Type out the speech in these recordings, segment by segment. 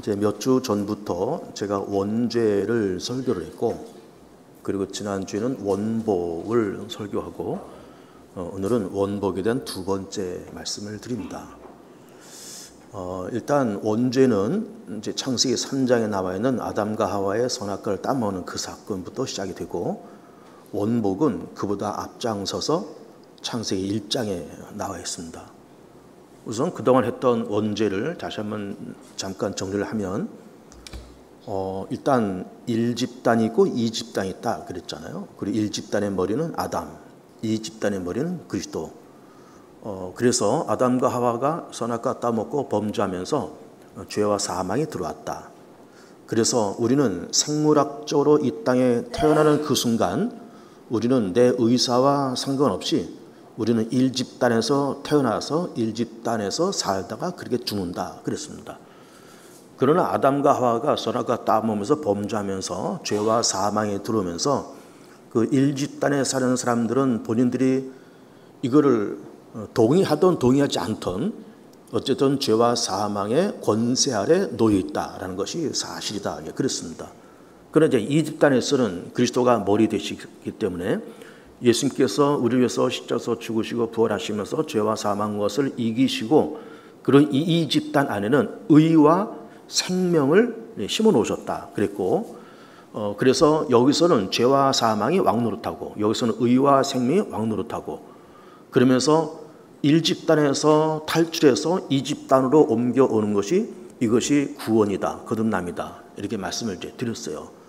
이제 몇 주 전부터 제가 원죄를 설교를 했고, 그리고 지난주에는 원복을 설교하고, 오늘은 원복에 대한 두 번째 말씀을 드립니다. 일단 원죄는 이제 창세기 3장에 나와 있는 아담과 하와의 선악과를 따먹는 그 사건부터 시작이 되고, 원복은 그보다 앞장서서 창세기 1장에 나와 있습니다. 우선 그동안 했던 원죄를 다시 한번 잠깐 정리를 하면, 일단 1집단이 있고 2집단이 있다 그랬잖아요. 그리고 1집단의 머리는 아담, 2집단의 머리는 그리스도. 그래서 아담과 하와가 선악과 따먹고 범죄하면서 죄와 사망이 들어왔다. 그래서 우리는 생물학적으로 이 땅에 태어나는 그 순간 우리는 내 의사와 상관없이 우리는 1집단에서 태어나서 1집단에서 살다가 그렇게 죽는다 그랬습니다. 그러나 아담과 하와가 선악과 따먹으면서 범죄하면서 죄와 사망이 들어오면서 그 1집단에 사는 사람들은 본인들이 이거를 동의하든 동의하지 않든 어쨌든 죄와 사망의 권세 아래 놓여 있다라는 것이 사실이다 그랬습니다. 그러나 이제 2집단에서는 그리스도가 머리 되시기 때문에 예수님께서 우리를 위해서 십자가에서 죽으시고 부활하시면서 죄와 사망 것을 이기시고, 그런 이 집단 안에는 의와 생명을 심어 놓으셨다 그랬고, 그래서 여기서는 죄와 사망이 왕노릇하고 여기서는 의와 생명이 왕노릇하고, 그러면서 1집단에서 탈출해서 2집단으로 옮겨오는 것이 이것이 구원이다, 거듭남이다, 이렇게 말씀을 이제 드렸어요.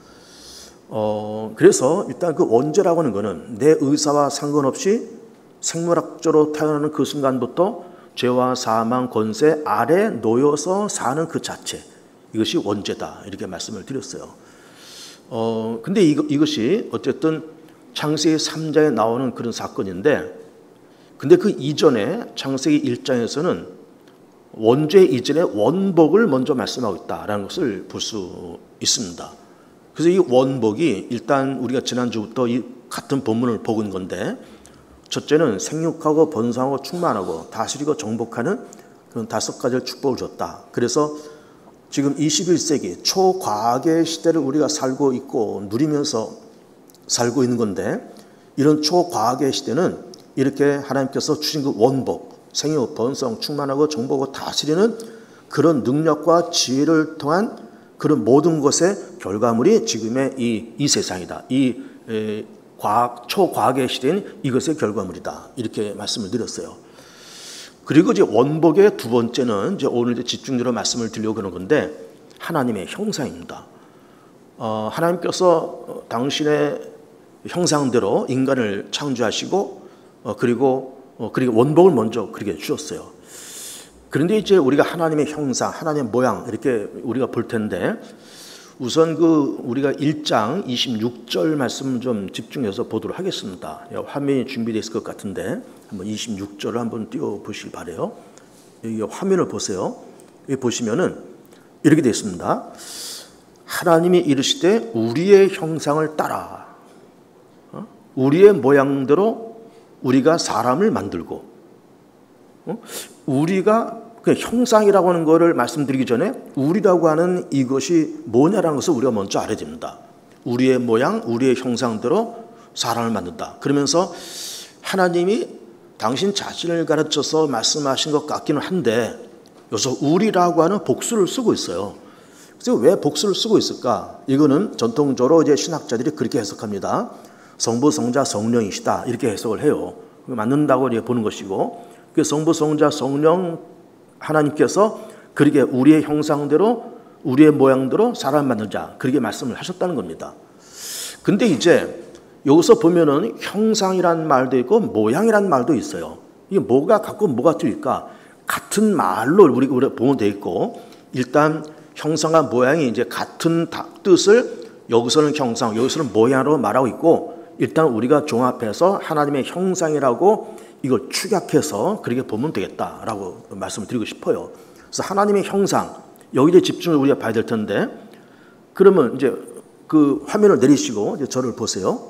그래서 일단 그 원죄라고 하는 것은 내 의사와 상관없이 생물학적으로 태어나는 그 순간부터 죄와 사망 권세 아래 놓여서 사는 그 자체, 이것이 원죄다, 이렇게 말씀을 드렸어요. 근데 이것이 어쨌든 창세기 3장에 나오는 그런 사건인데, 근데 그 이전에 창세기 1장에서는 원죄 이전에 원복을 먼저 말씀하고 있다라는 것을 볼 수 있습니다. 그래서 이 원복이 일단 우리가 지난주부터 이 같은 본문을 보고 있는 건데, 첫째는 생육하고 번성하고 충만하고 다스리고 정복하는 그런 5가지의 축복을 줬다. 그래서 지금 21세기 초과학의 시대를 우리가 살고 있고 누리면서 살고 있는 건데, 이런 초과학의 시대는 이렇게 하나님께서 주신 그 원복, 생육, 번성, 충만하고 정복하고 다스리는 그런 능력과 지혜를 통한 그런 모든 것의 결과물이 지금의 이 세상이다. 이 초과학의 시대인 이것의 결과물이다, 이렇게 말씀을 드렸어요. 그리고 이제 원복의 두 번째는 이제 오늘 이제 집중적으로 말씀을 드리려고 하는 건데, 하나님의 형상입니다. 하나님께서 당신의 형상대로 인간을 창조하시고, 그리고 원복을 먼저 그렇게 주셨어요. 그런데 이제 우리가 하나님의 형상, 하나님의 모양 이렇게 우리가 볼 텐데, 우선 우리가 1장 26절 말씀 좀 집중해서 보도록 하겠습니다. 화면이 준비되어 있을 것 같은데 한번 26절을 한번 띄워 보시기 바래요. 여기 화면을 보세요. 여기 보시면은 이렇게 되어 있습니다. 하나님이 이르시되 우리의 형상을 따라, 우리의 모양대로 우리가 사람을 만들고, 우리가 그 형상이라고 하는 것을 말씀드리기 전에 우리라고 하는 이것이 뭐냐라는 것을 우리가 먼저 알아야 됩니다. 우리의 모양, 우리의 형상대로 사람을 만든다. 그러면서 하나님이 당신 자신을 가르쳐서 말씀하신 것 같기는 한데, 여기서 우리라고 하는 복수를 쓰고 있어요. 그래서 왜 복수를 쓰고 있을까? 이거는 전통적으로 이제 신학자들이 그렇게 해석합니다. 성부, 성자, 성령이시다, 이렇게 해석을 해요. 맞는다고 이제 보는 것이고, 그 성부, 성자, 성령 하나님께서 그렇게 우리의 형상대로 우리의 모양대로 사람을 만들자, 그렇게 말씀을 하셨다는 겁니다. 근데 이제 여기서 보면은 형상이란 말도 있고 모양이란 말도 있어요. 이게 뭐가 같고 뭐가 틀릴까? 같은 말로 우리가 보면 돼 있고, 일단 형상과 모양이 이제 같은 뜻을 여기서는 형상, 여기서는 모양으로 말하고 있고, 일단 우리가 종합해서 하나님의 형상이라고 이걸 축약해서 그렇게 보면 되겠다라고 말씀을 드리고 싶어요. 그래서 하나님의 형상, 여기에 집중을 우리가 봐야 될 텐데, 그러면 이제 그 화면을 내리시고 이제 저를 보세요.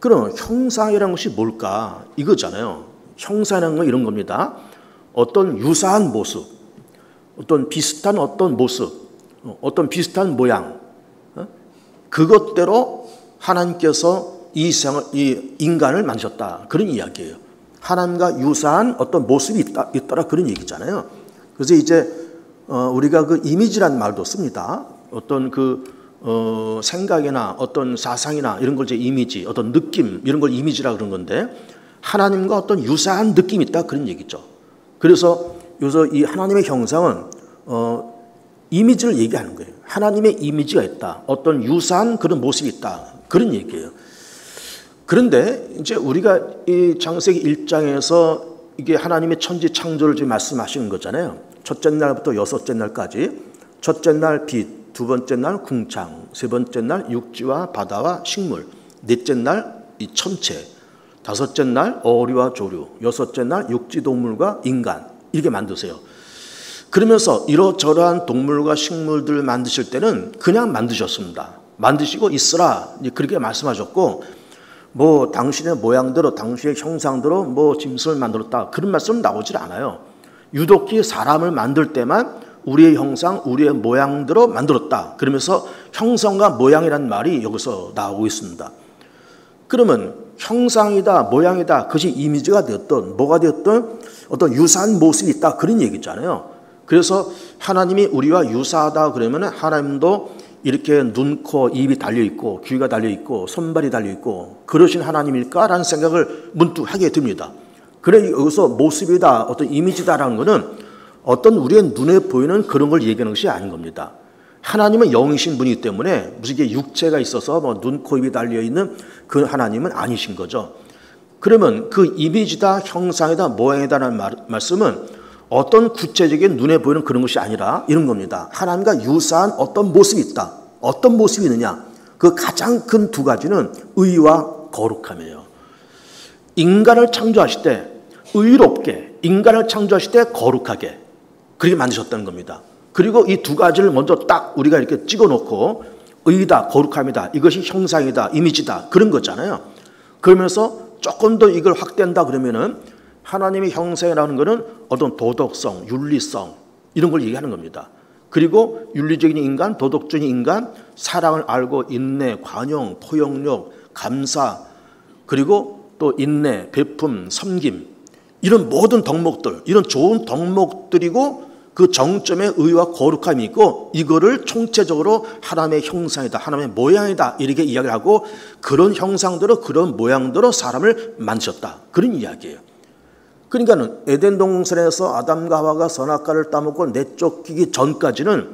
그럼 형상이라는 것이 뭘까? 이거잖아요. 형상이라는 건 이런 겁니다. 어떤 유사한 모습, 어떤 비슷한 어떤 모습, 어떤 비슷한 모양, 그것대로 하나님께서 이 인간을 만드셨다. 그런 이야기예요. 하나님과 유사한 어떤 모습이 있더라. 그런 얘기잖아요. 그래서 이제 우리가 그 이미지란 말도 씁니다. 어떤 생각이나 어떤 사상이나 이런 걸 이제 이미지, 어떤 느낌, 이런 걸 이미지라 그런 건데, 하나님과 어떤 유사한 느낌이 있다. 그런 얘기죠. 그래서 여기서 이 하나님의 형상은 이미지를 얘기하는 거예요. 하나님의 이미지가 있다. 어떤 유사한 그런 모습이 있다. 그런 얘기예요. 그런데 이제 우리가 이 창세기 1장에서 이게 하나님의 천지 창조를 지금 말씀하시는 거잖아요. 첫째 날부터 여섯째 날까지. 첫째 날 빛, 두 번째 날 궁창, 세 번째 날 육지와 바다와 식물, 넷째 날 이 천체, 다섯째 날 어류와 조류, 여섯째 날 육지 동물과 인간, 이렇게 만드세요. 그러면서 이러저러한 동물과 식물들을 만드실 때는 그냥 만드셨습니다. 만드시고 있으라, 그렇게 말씀하셨고, 뭐 당신의 모양대로 당신의 형상대로 뭐 짐승을 만들었다, 그런 말씀은 나오질 않아요. 유독히 사람을 만들 때만 우리의 형상, 우리의 모양대로 만들었다, 그러면서 형상과 모양이라는 말이 여기서 나오고 있습니다. 그러면 형상이다, 모양이다, 그것이 이미지가 되었던 뭐가 되었던 어떤 유사한 모습이 있다, 그런 얘기잖아요. 그래서 하나님이 우리와 유사하다 그러면 하나님도 이렇게 눈, 코, 입이 달려있고 귀가 달려있고 손발이 달려있고 그러신 하나님일까라는 생각을 문득 하게 됩니다. 그래 여기서 모습이다, 어떤 이미지다라는 것은 어떤 우리의 눈에 보이는 그런 걸 얘기하는 것이 아닌 겁니다. 하나님은 영이신 분이기 때문에 무슨 이게 육체가 있어서 뭐 눈, 코, 입이 달려있는 그 하나님은 아니신 거죠. 그러면 그 이미지다, 형상이다, 모양이다라는 말씀은 어떤 구체적인 눈에 보이는 그런 것이 아니라 이런 겁니다. 하나님과 유사한 어떤 모습이 있다. 어떤 모습이 있느냐? 그 가장 큰 두 가지는 의와 거룩함이에요. 인간을 창조하실 때 의롭게, 인간을 창조하실 때 거룩하게, 그렇게 만드셨다는 겁니다. 그리고 이 두 가지를 먼저 딱 우리가 이렇게 찍어놓고 의다, 거룩함이다, 이것이 형상이다, 이미지다, 그런 거잖아요. 그러면서 조금 더 이걸 확대한다 그러면은 하나님의 형상이라는 것은 어떤 도덕성, 윤리성, 이런 걸 얘기하는 겁니다. 그리고 윤리적인 인간, 도덕적인 인간, 사랑을 알고 인내, 관용, 포용력, 감사, 그리고 또 인내, 베품, 섬김, 이런 모든 덕목들, 이런 좋은 덕목들이고 그 정점에 의와 거룩함이 있고 이거를 총체적으로 하나님의 형상이다, 하나님의 모양이다, 이렇게 이야기를 하고 그런 형상대로 그런 모양대로 사람을 만드셨다, 그런 이야기예요. 그러니까는 에덴 동산에서 아담과 하와가 선악과를 따먹고 내쫓기기 전까지는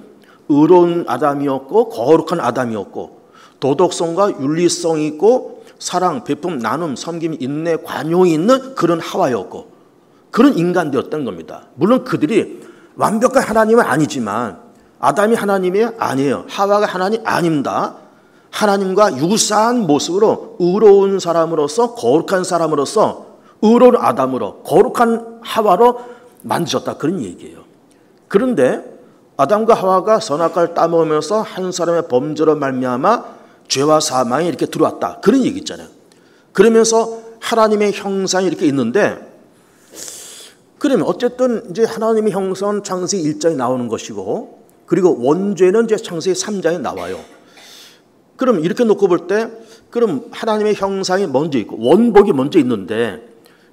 의로운 아담이었고 거룩한 아담이었고 도덕성과 윤리성이 있고 사랑, 베품, 나눔, 섬김, 인내, 관용이 있는 그런 하와였고 그런 인간되었던 겁니다. 물론 그들이 완벽한 하나님은 아니지만 아담이 하나님이 아니에요. 하와가 하나님 아닙니다. 하나님과 유사한 모습으로 의로운 사람으로서 거룩한 사람으로서 의로운 아담으로 거룩한 하와로 만드셨다, 그런 얘기예요. 그런데 아담과 하와가 선악과를 따먹으면서 한 사람의 범죄로 말미암아 죄와 사망이 이렇게 들어왔다, 그런 얘기 있잖아요. 그러면서 하나님의 형상이 이렇게 있는데 그러면 어쨌든 이제 하나님의 형상은 창세기 1장에 나오는 것이고 그리고 원죄는 이제 창세기 3장에 나와요. 그럼 이렇게 놓고 볼 때 그럼 하나님의 형상이 먼저 있고 원복이 먼저 있는데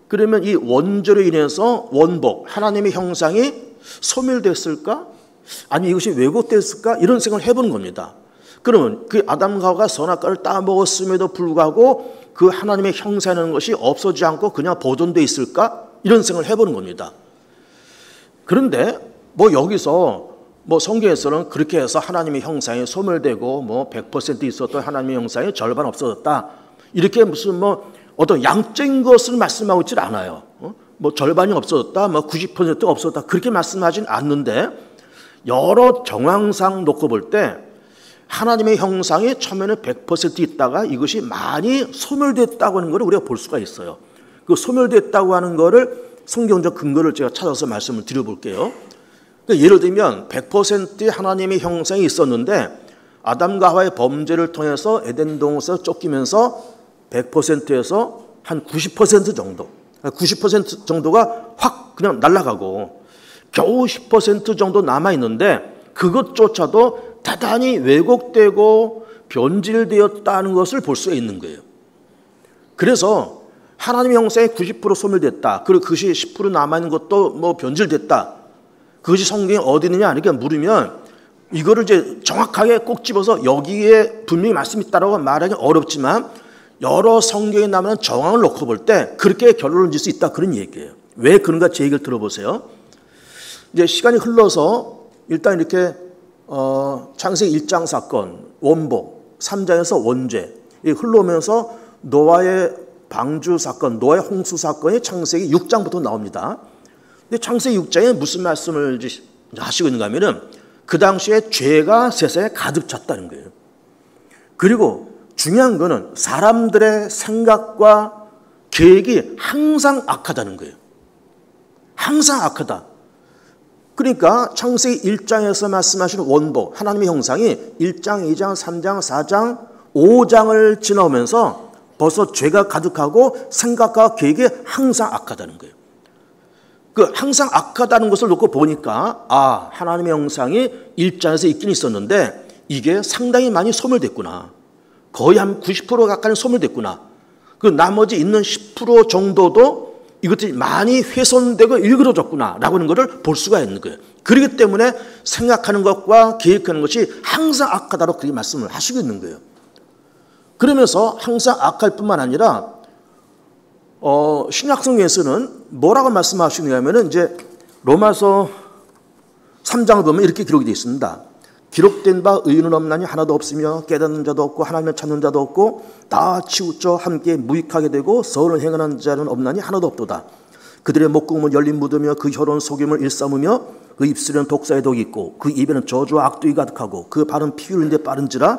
그러면 이 원죄로 인해서 원복, 하나님의 형상이 소멸됐을까? 아니 이것이 왜곡됐을까? 이런 생각을 해보는 겁니다. 그러면 그 아담과 하와가 선악과를 따먹었음에도 불구하고 그 하나님의 형상이라는 것이 없어지지 않고 그냥 보존되어 있을까? 이런 생각을 해보는 겁니다. 그런데 뭐 여기서 뭐 성경에서는 그렇게 해서 하나님의 형상이 소멸되고 뭐 100% 있었던 하나님의 형상이 절반 없어졌다, 이렇게 무슨 뭐 어떤 양적인 것을 말씀하고 있질 않아요. 뭐 절반이 없어졌다, 뭐 90%가 없어졌다, 그렇게 말씀하진 않는데 여러 정황상 놓고 볼 때 하나님의 형상이 처음에는 100% 있다가 이것이 많이 소멸됐다고 하는 것을 우리가 볼 수가 있어요. 그 소멸됐다고 하는 것을 성경적 근거를 제가 찾아서 말씀을 드려볼게요. 그러니까 예를 들면 100%의 하나님의 형상이 있었는데 아담과 하와의 범죄를 통해서 에덴 동산에서 쫓기면서 100%에서 한 90% 정도, 90% 정도가 확 그냥 날아가고 겨우 10% 정도 남아있는데 그것조차도 대단히 왜곡되고 변질되었다는 것을 볼 수 있는 거예요. 그래서 하나님의 형상이 90% 소멸됐다. 그리고 그것이 10% 남아있는 것도 뭐 변질됐다. 그것이 성경에 어디 있느냐 이렇게 물으면 이거를 이제 정확하게 꼭 집어서 여기에 분명히 말씀이 있다라고 말하기 어렵지만 여러 성경에 나오는 정황을 놓고 볼 때 그렇게 결론을 질 수 있다 그런 얘기예요. 왜 그런가 제 얘기를 들어보세요. 이제 시간이 흘러서 일단 이렇게 창세기 1장 사건, 원복, 3장에서 원죄 흘러오면서 노아의 방주 사건, 노아의 홍수 사건이 창세기 6장부터 나옵니다. 근데 창세기 6장에 무슨 말씀을 하시고 있는가 하면은 그 당시에 죄가 세상에 가득 찼다는 거예요. 그리고 중요한 거는 사람들의 생각과 계획이 항상 악하다는 거예요. 항상 악하다. 그러니까 창세기 1장에서 말씀하시는 원복, 하나님의 형상이 1장, 2장, 3장, 4장, 5장을 지나오면서 벌써 죄가 가득하고 생각과 계획이 항상 악하다는 거예요. 그 항상 악하다는 것을 놓고 보니까 하나님의 형상이 1장에서 있긴 있었는데 이게 상당히 많이 소멸됐구나. 거의 한 90% 가까이 소멸됐구나. 그 나머지 있는 10% 정도도 이것들이 많이 훼손되고 일그러졌구나 라고 하는 것을 볼 수가 있는 거예요. 그렇기 때문에 생각하는 것과 계획하는 것이 항상 악하다고 그렇게 말씀을 하시고 있는 거예요. 그러면서 항상 악할 뿐만 아니라 신약성경에서는 뭐라고 말씀하시느냐면은 이제 로마서 3장을 보면 이렇게 기록이 되어 있습니다. 기록된 바 의인은 없나니 하나도 없으며 깨닫는 자도 없고 하나님을 찾는 자도 없고 다 치우쳐 함께 무익하게 되고 선을 행하는 자는 없나니 하나도 없도다. 그들의 목구멍은 열린 무드며 그 혀로는 속임을 일삼으며 그 입술에는 독사의 독이 있고 그 입에는 저주와 악독이 가득하고 그 발은 피 흘리는 데 빠른지라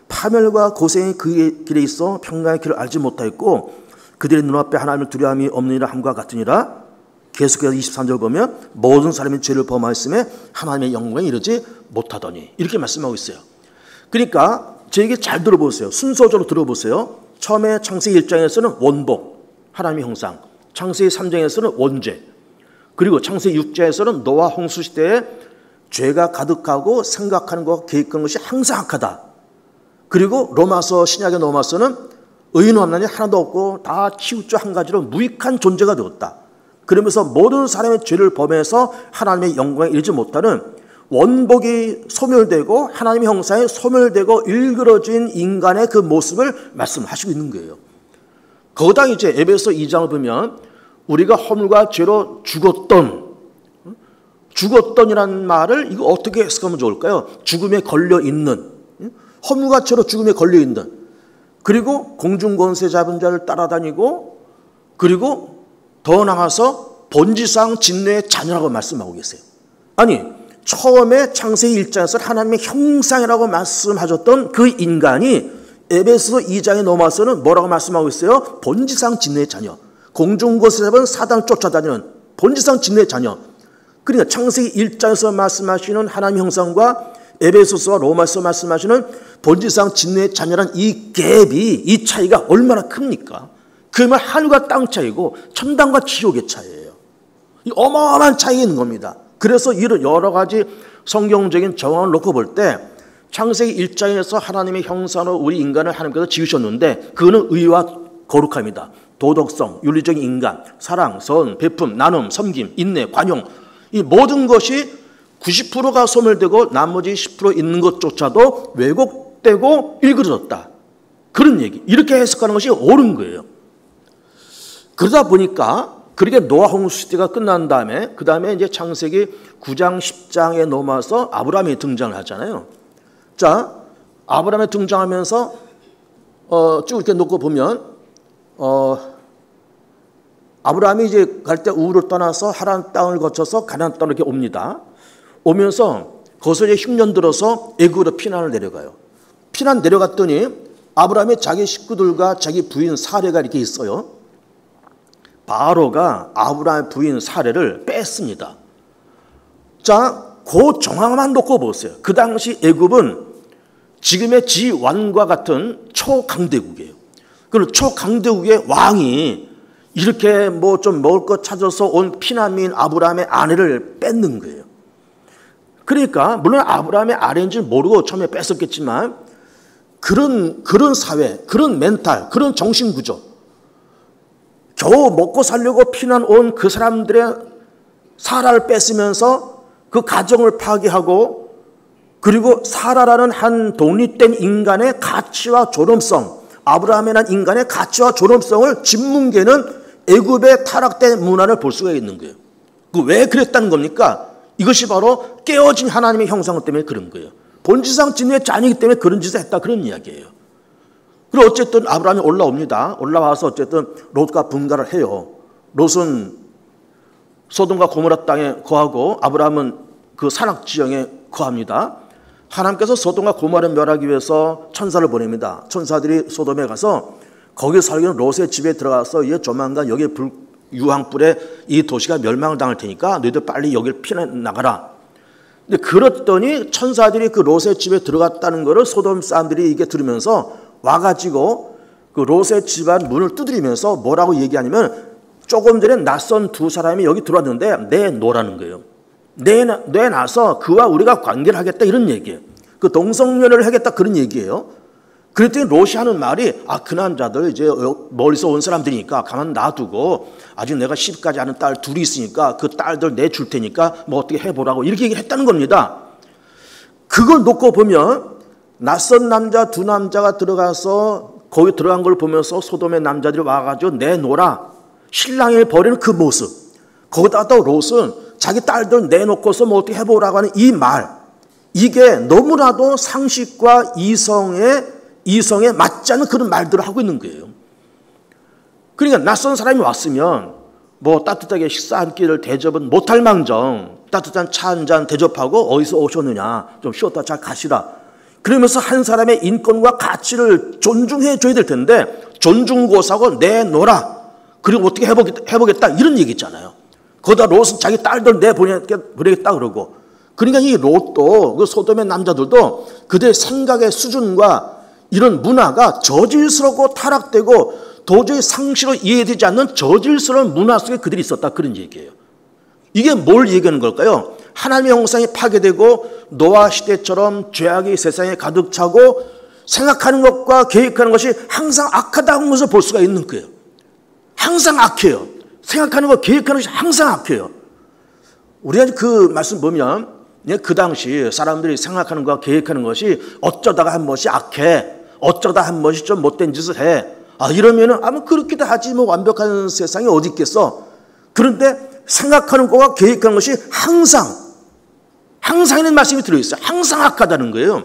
파멸과 고생이 그의 길에 있어 평강의 길을 알지 못하였고 그들의 눈앞에 하나님을 두려움이 없느니라 함과 같으니라. 계속해서 23절 보면 모든 사람이 죄를 범하였음에 하나님의 영광에 이르지 못하더니 이렇게 말씀하고 있어요. 그러니까 제 얘기 잘 들어보세요. 순서적으로 들어보세요. 처음에 창세기 1장에서는 원복, 하나님의 형상, 창세기 3장에서는 원죄, 그리고 창세기 6장에서는 노아 홍수 시대에 죄가 가득하고 생각하는 것, 계획하는 것이 항상 악하다. 그리고 로마서, 신약의 로마서는 의인은 없나니 하나도 없고 다 치우쳐 한 가지로 무익한 존재가 되었다. 그러면서 모든 사람의 죄를 범해서 하나님의 영광에 이르지 못하는 원복이 소멸되고 하나님의 형상이 소멸되고 일그러진 인간의 그 모습을 말씀하시고 있는 거예요. 거기다 이제 에베소 2장을 보면 우리가 허물과 죄로 죽었던이라는 말을 이거 어떻게 해석하면 좋을까요? 죽음에 걸려 있는, 허물과 죄로 죽음에 걸려 있는, 그리고 공중권세 잡은 자를 따라다니고, 그리고 더 나아가서 본지상 진노의 자녀라고 말씀하고 계세요. 아니 처음에 창세기 1장에서 하나님의 형상이라고 말씀하셨던 그 인간이 에베소 2장에 넘어와서는 뭐라고 말씀하고 있어요? 본지상 진노의 자녀, 공중권세 잡은 사단 쫓아다니는 본지상 진노의 자녀. 그러니까 창세기 1장에서 말씀하시는 하나님의 형상과 에베소서와 로마서 말씀하시는 본지상 진노의 자녀란 이 갭이, 이 차이가 얼마나 큽니까? 그러면 하늘과 땅 차이고 천당과 지옥의 차이예요. 이 어마어마한 차이가 있는 겁니다. 그래서 이런 여러 가지 성경적인 정황을 놓고 볼 때 창세기 1장에서 하나님의 형상으로 우리 인간을 하나님께서 지으셨는데 그거는 의와 거룩함이다. 도덕성, 윤리적인 인간, 사랑, 선, 베품, 나눔, 섬김, 인내, 관용, 이 모든 것이 90%가 소멸되고 나머지 10% 있는 것조차도 왜곡되고 일그러졌다. 그런 얘기. 이렇게 해석하는 것이 옳은 거예요. 그러다 보니까 그렇게 노아 홍수 시대가 끝난 다음에 그 다음에 이제 창세기 9장 10장에 넘어서 아브라함이 등장을 하잖아요. 자, 아브라함이 등장하면서 쭉 이렇게 놓고 보면 아브라함이 이제 갈 때 우르를 떠나서 하란 땅을 거쳐서 가나안 땅으로 이렇게 옵니다. 오면서 거기서 이제 흉년 들어서 애굽으로 피난을 내려가요. 피난 내려갔더니 아브라함이 자기 식구들과 자기 부인 사레가 이렇게 있어요. 바로가 아브라함의 부인 사레를 뺐습니다. 자, 그 정황만 놓고 보세요. 그 당시 애굽은 지금의 지왕과 같은 초강대국이에요. 그리고 초강대국의 왕이 이렇게 뭐 좀 먹을 것 찾아서 온 피난민 아브라함의 아내를 뺏는 거예요. 그러니까 물론 아브라함의 아내인지 모르고 처음에 뺏었겠지만 그런 사회, 그런 멘탈, 그런 정신구조, 겨우 먹고 살려고 피난 온 그 사람들의 사라를 뺏으면서 그 가정을 파괴하고, 그리고 사라라는 한 독립된 인간의 가치와 존엄성, 아브라함이라는 인간의 가치와 존엄성을 짓뭉개는 애굽의 타락된 문화를 볼 수가 있는 거예요. 왜 그랬다는 겁니까? 이것이 바로 깨어진 하나님의 형상 때문에 그런 거예요. 본질상 진리의 자녀이기 때문에 그런 짓을 했다, 그런 이야기예요. 그리고 어쨌든 아브라함이 올라옵니다. 올라와서 어쨌든 롯과 분가를 해요. 롯은 소돔과 고모라 땅에 거하고 아브라함은 그 산악지형에 거합니다. 하나님께서 소돔과 고모라를 멸하기 위해서 천사를 보냅니다. 천사들이 소돔에 가서 거기 살기는 롯의 집에 들어가서 조만간 여기 유황불에 이 도시가 멸망을 당할 테니까 너희들 빨리 여기를 피해 나가라. 근데 그랬더니 천사들이 그 롯의 집에 들어갔다는 것을 소돔 사람들이 이게 들으면서 와가지고 그 롯의 집안 문을 두드리면서 뭐라고 얘기하냐면, 조금 전에 낯선 두 사람이 여기 들어왔는데 내놓으라는 거예요. 내놔서 그와 우리가 관계를 하겠다, 이런 얘기예요. 그 동성연애를 하겠다, 그런 얘기예요. 그랬더니 롯이 하는 말이, 그 남자들 이제 멀리서 온 사람들이니까 가만 놔두고 아직 내가 시집가지 않은 딸 둘이 있으니까 그 딸들 내줄 테니까 뭐 어떻게 해보라고 이렇게 얘기를 했다는 겁니다. 그걸 놓고 보면 낯선 남자 두 남자가 들어가서 거기 들어간 걸 보면서 소돔의 남자들이 와가지고 내놓으라, 신랑을 버리는 그 모습, 거기다가 또 롯은 자기 딸들 내놓고서 뭐 어떻게 해보라고 하는 이 말, 이게 너무나도 상식과 이성에 맞지 않는 그런 말들을 하고 있는 거예요. 그러니까 낯선 사람이 왔으면 뭐 따뜻하게 식사 한 끼를 대접은 못할 망정 따뜻한 차 한 잔 대접하고 어디서 오셨느냐, 좀 쉬었다 잘 가시라, 그러면서 한 사람의 인권과 가치를 존중해 줘야 될 텐데 존중고사고 내놓으라, 그리고 어떻게 해보겠다, 이런 얘기 있잖아요. 거기다 롯은 자기 딸들 내보내겠다 그러고. 그러니까 이 롯도 그 소돔의 남자들도 그들의 생각의 수준과 이런 문화가 저질스럽고 타락되고 도저히 상식으로 이해되지 않는 저질스러운 문화 속에 그들이 있었다, 그런 얘기예요. 이게 뭘 얘기하는 걸까요? 하나님의 형상이 파괴되고 노아 시대처럼 죄악이 세상에 가득 차고 생각하는 것과 계획하는 것이 항상 악하다는 것을 볼 수가 있는 거예요. 항상 악해요. 생각하는 것, 계획하는 것이 항상 악해요. 우리가 그 말씀 보면 그 당시 사람들이 생각하는 것과 계획하는 것이 어쩌다가 한 번씩 악해, 어쩌다 한 번씩 좀 못된 짓을 해, 이러면은 뭐 그렇게도 하지, 뭐 완벽한 세상이 어디 있겠어. 그런데 생각하는 것과 계획하는 것이 항상 있는 말씀이 들어있어요. 항상 악하다는 거예요.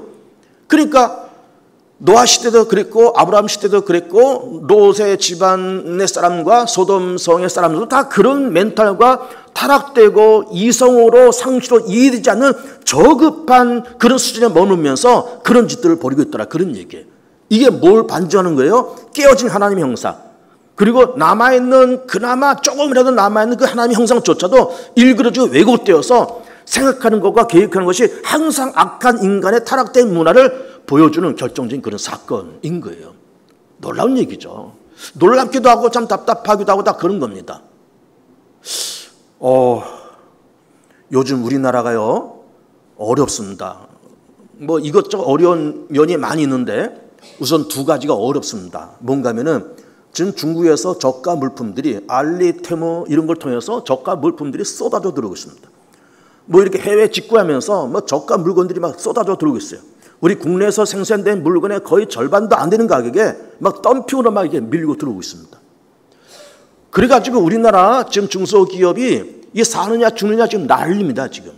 그러니까 노아 시대도 그랬고 아브라함 시대도 그랬고 롯의 집안의 사람과 소돔 성의 사람들도 다 그런 멘탈과 타락되고 이성으로 상식으로 이해되지 않는 저급한 그런 수준에 머물면서 그런 짓들을 벌이고 있더라, 그런 얘기예요. 이게 뭘 반증하는 거예요? 깨어진 하나님의 형상, 그리고 남아있는, 그나마 조금이라도 남아있는 그 하나님의 형상조차도 일그러지고 왜곡되어서 생각하는 것과 계획하는 것이 항상 악한 인간의 타락된 문화를 보여주는 결정적인 그런 사건인 거예요. 놀라운 얘기죠. 놀랍기도 하고 참 답답하기도 하고 다 그런 겁니다. 요즘 우리나라가요 어렵습니다. 뭐 이것저것 어려운 면이 많이 있는데 우선 두 가지가 어렵습니다. 뭔가 하면은 지금 중국에서 저가 물품들이 알리, 테무 이런 걸 통해서 저가 물품들이 쏟아져 들어오고 있습니다. 뭐 이렇게 해외 직구하면서 뭐 저가 물건들이 막 쏟아져 들어오고 있어요. 우리 국내에서 생산된 물건의 거의 절반도 안 되는 가격에 막 덤핑으로 막 이렇게 밀고 들어오고 있습니다. 그래가지고 우리나라 지금 중소기업이 이게 사느냐 죽느냐 지금 난립니다. 지금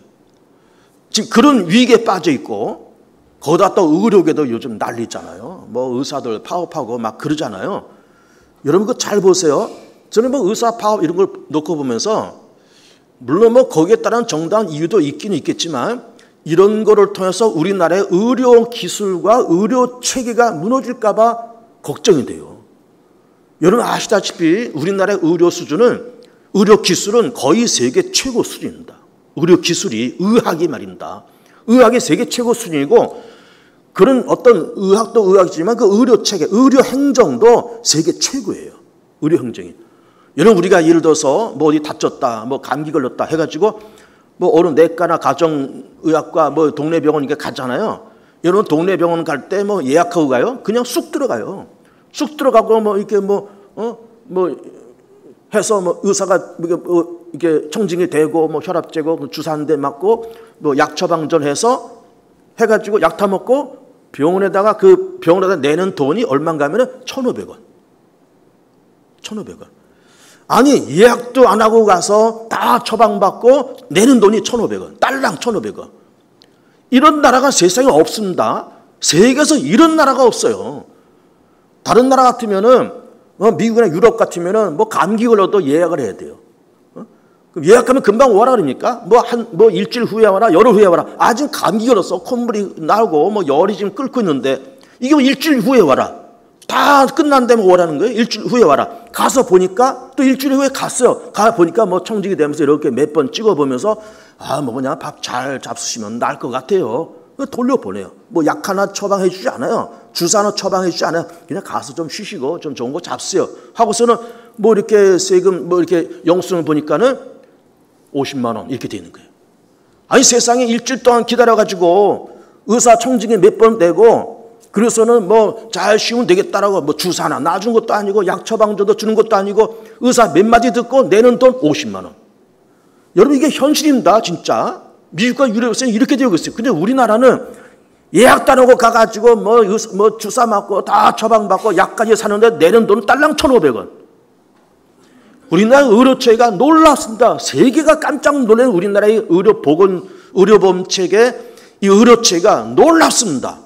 그런 위기에 빠져 있고, 거기다 또 의료계도 요즘 난리잖아요. 뭐 의사들 파업하고 막 그러잖아요. 여러분 그거 잘 보세요. 저는 뭐 의사 파업 이런 걸 놓고 보면서 물론 뭐 거기에 따른 정당한 이유도 있기는 있겠지만 이런 거를 통해서 우리나라의 의료 기술과 의료 체계가 무너질까 봐 걱정이 돼요. 여러분 아시다시피 우리나라의 의료 수준은, 의료 기술은 거의 세계 최고 수준입니다. 의료 기술이, 의학이 말입니다. 의학이 세계 최고 수준이고, 그런 어떤 의학도 의학이지만 그 의료 체계, 의료 행정도 세계 최고예요. 의료 행정이. 여러분 우리가 예를 들어서 뭐 어디 다쳤다, 뭐 감기 걸렸다 해가지고 뭐 어느 내과나 가정의학과 뭐 동네 병원 이렇게 가잖아요. 여러분 동네 병원 갈 때 뭐 예약하고 가요? 그냥 쑥 들어가요. 쑥 들어가고 뭐 이렇게 뭐 해서 뭐 의사가 이렇게 청진이 되고 뭐 혈압 재고 주사 한 대 맞고 뭐 약 처방전해서 해가지고 약 타 먹고 병원에다가 그 병원에다 내는 돈이 얼마인가 하면은 1,500원. 1,500원. 아니 예약도 안 하고 가서 다 처방받고 내는 돈이 1,500원. 딸랑 1,500원. 이런 나라가 세상에 없습니다. 세계에서 이런 나라가 없어요. 다른 나라 같으면은 미국이나 유럽 같으면은 뭐 감기 걸려도 예약을 해야 돼요. 그럼 예약하면 금방 오라 그러니까 뭐 일주일 후에 와라, 열흘 후에 와라. 아 지금 감기 걸렸어. 콧물이 나고 뭐 열이 지금 끓고 있는데 이게 뭐 일주일 후에 와라. 다 끝난 다음에 오라는 거예요. 일주일 후에 와라. 가서 보니까 또 일주일 후에 갔어요. 가 보니까 뭐 청진이 되면서 이렇게 몇 번 찍어보면서 아 뭐 그냥 밥 잘 잡수시면 나을 것 같아요. 돌려보내요. 뭐 약 하나 처방해 주지 않아요. 주사 하나 처방해 주지 않아요. 그냥 가서 좀 쉬시고 좀 좋은 거 잡수요. 하고서는 뭐 이렇게 세금 뭐 이렇게 영수증을 보니까는 50만 원 이렇게 되는 거예요. 아니 세상에 일주일 동안 기다려가지고 의사 청진기 몇 번 내고 그래서는 뭐 잘 쉬면 되겠다라고 뭐 주사 하나 놔주는 것도 아니고 약 처방전도 주는 것도 아니고 의사 몇 마디 듣고 내는 돈 50만 원. 여러분 이게 현실입니다. 진짜. 미국과 유럽에서는 이렇게 되고 있어요. 근데 우리나라는 예약도 안 하고 가가지고 뭐 주사 맞고 다 처방받고 약까지 사는데 내는 돈은 딸랑 1,500원. 우리나라 의료체계가 놀랍습니다. 세계가 깜짝 놀란 우리나라의 의료보험체계 이 의료체계가 놀랍습니다.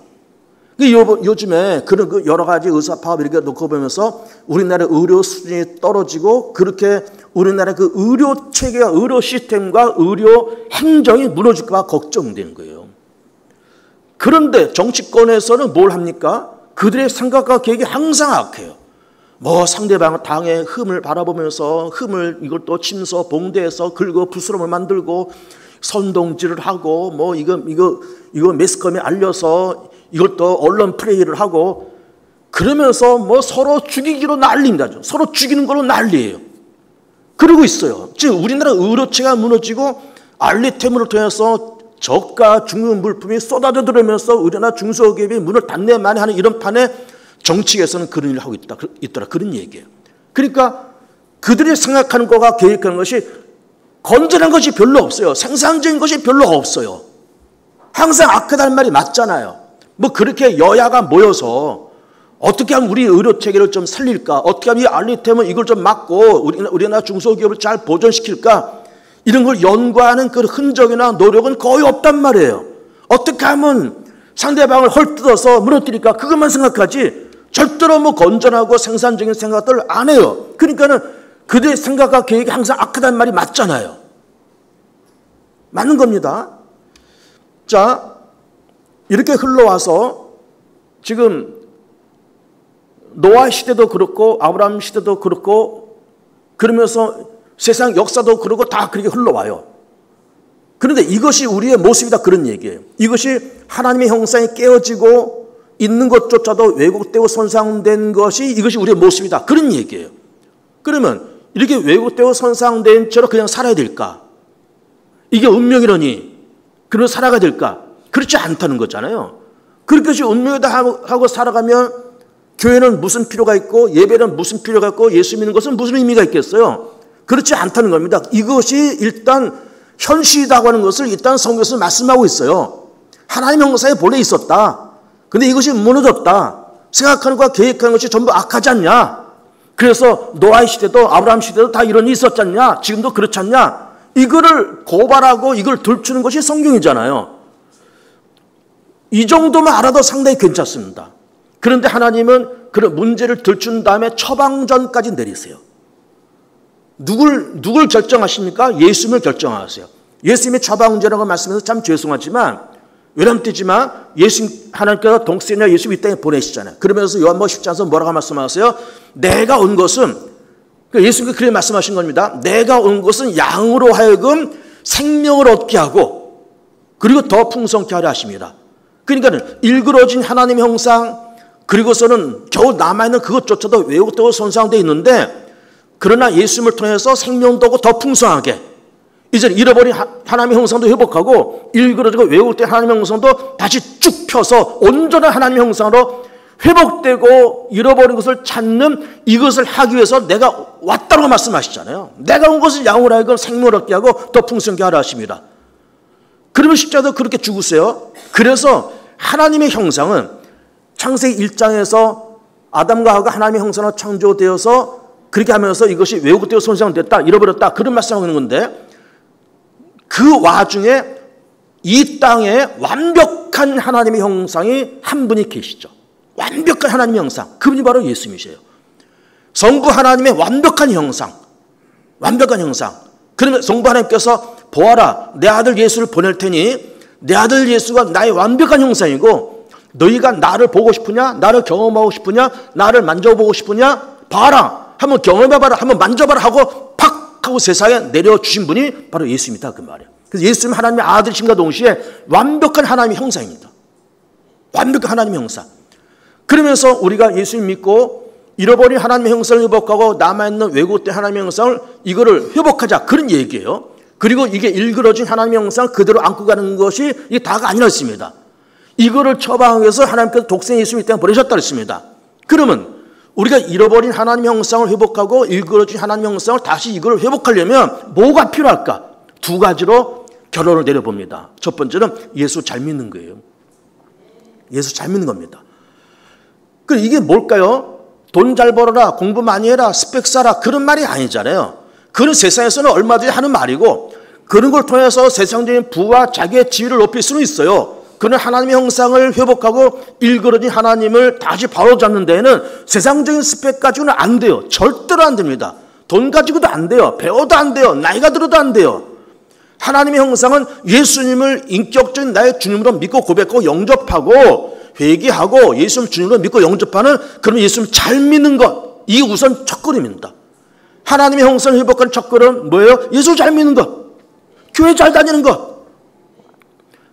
요즘에 그런 여러 가지 의사 파업 이렇게 놓고 보면서 우리나라 의료 수준이 떨어지고 그렇게 우리나라 그 의료 체계와 의료 시스템과 의료 행정이 무너질까 봐 걱정되는 거예요. 그런데 정치권에서는 뭘 합니까? 그들의 생각과 계획이 항상 악해요. 뭐 상대방 당의 흠을 바라보면서 흠을 이걸 또 침서 봉대해서 긁어 부스럼을 만들고 선동질을 하고 뭐 이거 매스컴에 알려서 이것도 언론 플레이를 하고 그러면서 뭐 서로 죽이기로 난리입니다. 서로 죽이는 걸로 난리예요. 그러고 있어요. 즉 우리나라 의료체가 무너지고 알리테문을 통해서 저가 중요 물품이 쏟아져 들어오면서 우리나라 중소기업이 문을 닫내 많이 하는 이런 판에 정치계에서는 그런 일을 하고 있더라. 그런 얘기예요. 그러니까 그들이 생각하는 것과 계획하는 것이 건전한 것이 별로 없어요. 생산적인 것이 별로 없어요. 항상 악하다는 말이 맞잖아요. 뭐 그렇게 여야가 모여서 어떻게 하면 우리 의료체계를 좀 살릴까? 어떻게 하면 이 알리테문 이걸 좀 막고 우리나라 중소기업을 잘 보존시킬까? 이런 걸 연구하는 그 흔적이나 노력은 거의 없단 말이에요. 어떻게 하면 상대방을 헐뜯어서 무너뜨릴까? 그것만 생각하지 절대로 뭐 건전하고 생산적인 생각들을 안 해요. 그러니까는 그들의 생각과 계획이 항상 악하다는 말이 맞잖아요. 맞는 겁니다. 자, 이렇게 흘러와서 지금 노아 시대도 그렇고 아브라함 시대도 그렇고 그러면서 세상 역사도 그렇고 다 그렇게 흘러와요. 그런데 이것이 우리의 모습이다 그런 얘기예요. 이것이 하나님의 형상이 깨어지고 있는 것조차도 왜곡되고 손상된 것이 이것이 우리의 모습이다 그런 얘기예요. 그러면 이렇게 왜곡되고 손상된 채로 그냥 살아야 될까? 이게 운명이라니 그러면 살아가야 될까? 그렇지 않다는 거잖아요. 그렇게 운명이다 하고 살아가면 교회는 무슨 필요가 있고 예배는 무슨 필요가 있고 예수 믿는 것은 무슨 의미가 있겠어요? 그렇지 않다는 겁니다. 이것이 일단 현실이라고 하는 것을 일단 성경에서 말씀하고 있어요. 하나님 형상에 본래 있었다. 근데 이것이 무너졌다. 생각하는 것과 계획하는 것이 전부 악하지 않냐? 그래서 노아의 시대도 아브라함 시대도 다 이런 일이 있었지 않냐? 지금도 그렇지 않냐? 이거를 고발하고 이걸 들추는 것이 성경이잖아요. 이 정도만 알아도 상당히 괜찮습니다. 그런데 하나님은 그런 문제를 들춘 다음에 처방전까지 내리세요. 누굴 결정하십니까? 예수님을 결정하세요. 예수님의 처방전이라고 말씀해서 참 죄송하지만 외람되지만 하나님께서 동생이나 예수 이 땅에 보내시잖아요. 그러면서 요한복음 10장에서 뭐라고 말씀하세요? 내가 온 것은 예수님께서 그렇게 말씀하신 겁니다. 내가 온 것은 양으로 하여금 생명을 얻게 하고 그리고 더 풍성케 하려 하십니다. 그러니까 일그러진 하나님의 형상 그리고서는 겨우 남아있는 그것조차도 왜곡되고 손상되어 있는데 그러나 예수님을 통해서 생명도 더 풍성하게 이제 잃어버린 하나님의 형상도 회복하고 일그러지고 외울 때 하나님의 형상도 다시 쭉 펴서 온전한 하나님의 형상으로 회복되고 잃어버린 것을 찾는 이것을 하기 위해서 내가 왔다고 말씀하시잖아요. 내가 온 것을 양으로 하여금 생명을 얻게 하고 더 풍성하게 하라 하십니다. 그러면 십자가도 그렇게 죽으세요. 그래서 하나님의 형상은 창세기 1장에서 아담과 하와가 하나님의 형상으로 창조되어서 그렇게 하면서 이것이 왜곡되고 손상됐다, 잃어버렸다, 그런 말씀하는 건데, 그 와중에 이 땅에 완벽한 하나님의 형상이 한 분이 계시죠. 완벽한 하나님의 형상, 그분이 바로 예수님이세요. 성부 하나님의 완벽한 형상, 완벽한 형상. 그러면 성부 하나님께서 보아라, 내 아들 예수를 보낼 테니 내 아들 예수가 나의 완벽한 형상이고 너희가 나를 보고 싶으냐, 나를 경험하고 싶으냐, 나를 만져보고 싶으냐, 봐라, 한번 경험해봐라, 한번 만져봐라 하고 팍 하고 세상에 내려주신 분이 바로 예수입니다. 그 말이에요. 그래서 예수님 하나님의 아들이심과 동시에 완벽한 하나님의 형상입니다. 완벽한 하나님의 형상. 그러면서 우리가 예수님 믿고 잃어버린 하나님의 형상을 회복하고 남아있는 왜곡된 하나님의 형상을 이거를 회복하자, 그런 얘기예요. 그리고 이게 일그러진 하나님의 형상 그대로 안고 가는 것이 이게 다가 아니라 했습니다. 이거를 처방하기 위해서 하나님께서 독생 예수님 이 땅에 보내셨다 했습니다. 그러면 우리가 잃어버린 하나님의 형상을 회복하고 일그러진 하나님의 형상을 다시 이걸 회복하려면 뭐가 필요할까? 두 가지로 결론을 내려봅니다. 첫 번째는 예수 잘 믿는 거예요. 예수 잘 믿는 겁니다. 그럼 이게 뭘까요? 돈 잘 벌어라, 공부 많이 해라, 스펙 쌓아라, 그런 말이 아니잖아요. 그런 세상에서는 얼마든지 하는 말이고, 그런 걸 통해서 세상적인 부와 자기의 지위를 높일 수는 있어요. 그는 하나님의 형상을 회복하고 일그러진 하나님을 다시 바로잡는 데에는 세상적인 스펙 가지고는 안 돼요. 절대로 안 됩니다. 돈 가지고도 안 돼요. 배워도 안 돼요. 나이가 들어도 안 돼요. 하나님의 형상은 예수님을 인격적인 나의 주님으로 믿고 고백하고 영접하고 회개하고 예수님 주님으로 믿고 영접하는, 그러면 예수님 잘 믿는 것, 이게 우선 첫걸음입니다. 하나님의 형상을 회복하는 첫걸음 뭐예요? 예수 잘 믿는 것, 교회 잘 다니는 것.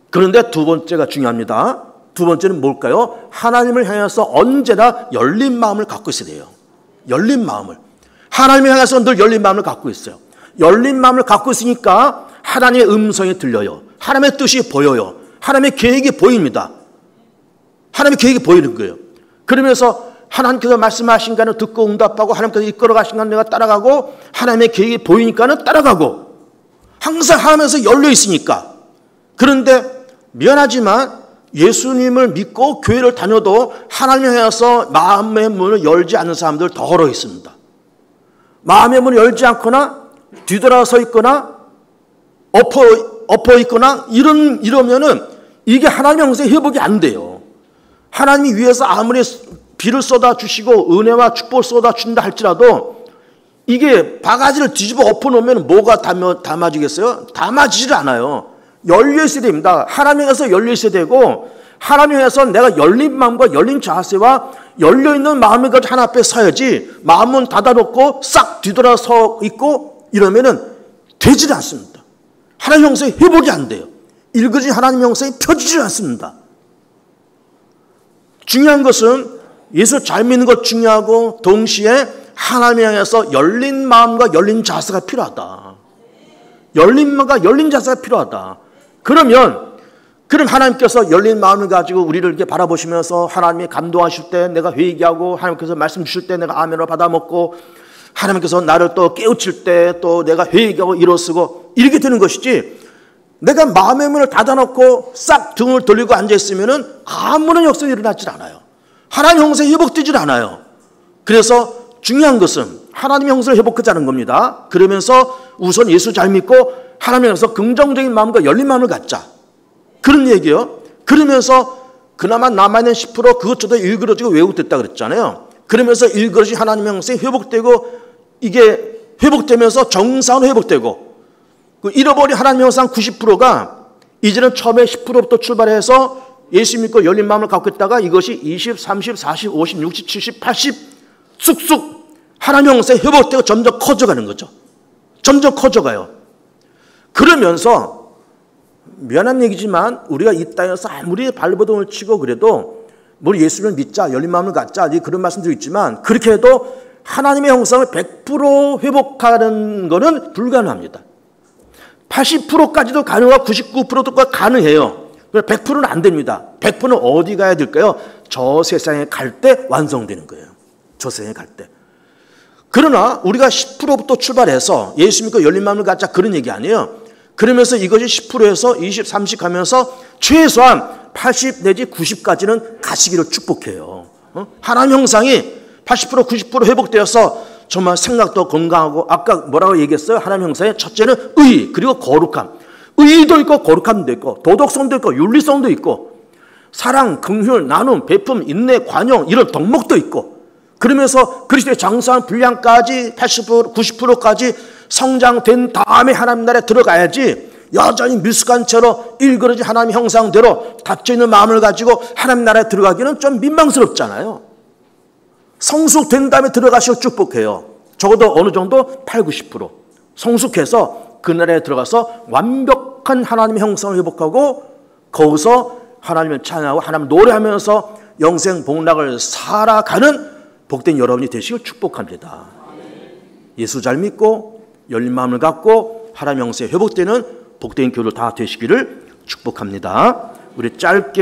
그런데 두 번째가 중요합니다. 두 번째는 뭘까요? 하나님을 향해서 언제나 열린 마음을 갖고 있어야 돼요. 열린 마음을. 하나님을 향해서 늘 열린 마음을 갖고 있어요. 열린 마음을 갖고 있으니까 하나님의 음성이 들려요. 하나님의 뜻이 보여요. 하나님의 계획이 보입니다. 하나님의 계획이 보이는 거예요. 그러면서 하나님께서 말씀하신 거는 듣고 응답하고, 하나님께서 이끌어 가신 거는 내가 따라가고, 하나님의 계획이 보이니까는 따라가고, 항상 하면서 열려 있으니까. 그런데 미안하지만 예수님을 믿고 교회를 다녀도 하나님을 향해서 마음의 문을 열지 않는 사람들 더러 있습니다. 마음의 문을 열지 않거나 뒤돌아서 있거나 엎어 있거나 이러면은 이게 하나님의 형상의 회복이 안 돼요. 하나님이 위에서 아무리 비를 쏟아주시고 은혜와 축복을 쏟아준다 할지라도 이게 바가지를 뒤집어 엎어놓으면 뭐가 담아지겠어요? 담아지질 않아요. 열려 있어야 됩니다. 하나님에서 열려 있어야 되고, 하나님에서 내가 열린 마음과 열린 자세와 열려있는 마음을 가지고 하나 앞에 서야지, 마음은 닫아놓고 싹 뒤돌아서 있고 이러면은 되질 않습니다. 하나님 형상이 회복이 안 돼요. 일그러진 하나님 형상이 펴지질 않습니다. 중요한 것은 예수 잘 믿는 것 중요하고, 동시에 하나님 향해서 열린 마음과 열린 자세가 필요하다. 열린 마음과 열린 자세가 필요하다. 그럼 하나님께서 열린 마음을 가지고 우리를 이렇게 바라보시면서 하나님이 감동하실 때 내가 회개하고, 하나님께서 말씀 주실 때 내가 아멘으로 받아먹고, 하나님께서 나를 또 깨우칠 때 또 내가 회개하고 일어서고, 이렇게 되는 것이지, 내가 마음의 문을 닫아놓고 싹 등을 돌리고 앉아있으면 아무런 역사가 일어나질 않아요. 하나님 형상이 회복되질 않아요. 그래서 중요한 것은 하나님의 형상을 회복하자는 겁니다. 그러면서 우선 예수 잘 믿고 하나님께서 긍정적인 마음과 열린 마음을 갖자, 그런 얘기예요. 그러면서 그나마 남아있는 10% 그것조차 일그러지고 왜곡됐다 그랬잖아요. 그러면서 일그러진 하나님의 형상이 회복되고, 이게 회복되면서 정상으로 회복되고, 그 잃어버린 하나님의 형상 90%가 이제는 처음에 10%부터 출발해서 예수 믿고 열린 마음을 갖고 있다가 이것이 20, 30, 40, 50, 60, 70, 80 쑥쑥 하나님의 형상이 회복되고 점점 커져가는 거죠. 점점 커져가요. 그러면서 미안한 얘기지만 우리가 이 땅에서 아무리 발버둥을 치고 그래도 뭘 예수를 믿자, 열린 마음을 갖자, 그런 말씀도 있지만, 그렇게 해도 하나님의 형상을 100% 회복하는 것은 불가능합니다. 80%까지도 가능하고 99%도 가능해요. 100%는 안 됩니다. 100%는 어디 가야 될까요? 저 세상에 갈 때 완성되는 거예요. 저 세상에 갈 때. 그러나 우리가 10%부터 출발해서 예수 믿고 열린 마음을 갖자 그런 얘기 아니에요. 그러면서 이것이 10%에서 20, 30 가면서 최소한 80 내지 90까지는 가시기를 축복해요. 하나님 형상이 80%, 90% 회복되어서 정말 생각도 건강하고 아까 뭐라고 얘기했어요? 하나님 형상의 첫째는 의 그리고 거룩함. 의도 있고 거룩함도 있고 도덕성도 있고 윤리성도 있고 사랑, 긍휼, 나눔, 베품, 인내, 관용 이런 덕목도 있고 그러면서 그리스도의 장사한 분량까지 80%, 90%까지 성장된 다음에 하나님 나라에 들어가야지 여전히 미숙한 채로 일그러진 하나님 형상대로 닫혀있는 마음을 가지고 하나님 나라에 들어가기는 좀 민망스럽잖아요. 성숙된 다음에 들어가시고 축복해요. 적어도 어느 정도 8, 90% 성숙해서 그 나라에 들어가서 완벽한 하나님의 형상을 회복하고 거기서 하나님을 찬양하고 하나님 노래하면서 영생 복락을 살아가는 복된 여러분이 되시길 축복합니다. 예수 잘 믿고 열린 마음을 갖고 하나님 형상에 회복되는 복된 교회들 다 되시기를 축복합니다. 우리 짧게